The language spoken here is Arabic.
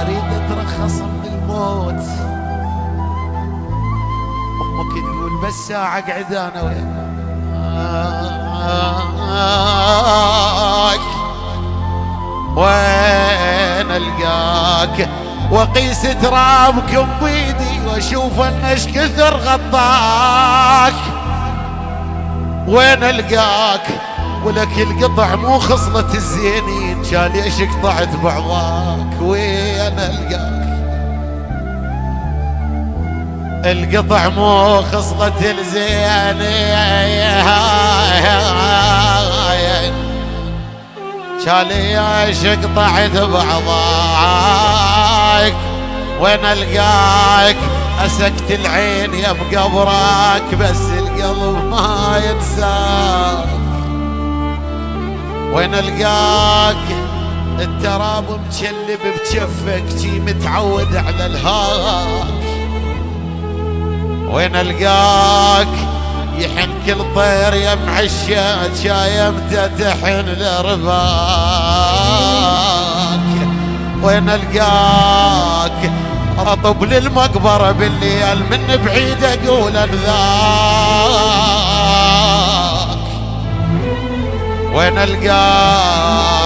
اريد اترخص من الموت. امك تقول بس ساعة اقعد انا وياك، وين القاك وقيس ترابكم بيدي واشوف ان ايش كثر غطاك. وين القاك ولك القطع مو خصلة الزينين، كان ليش قطعت بعضاك. وين القاك القطع مو خصلة الزينين، كان ليش قطعت بعضاك. وين القاك أسكت العين يا بقبرك، بس القلب ما ينساك. وين القاك التراب مجلب بجفك، جي متعود على الهاك. وين القاك يحن كل طير يا معشاك، شايمته تحن لرباك. وين القاك اطب للمقبرة بالليل من بعيد اقول انذاك. وين القاك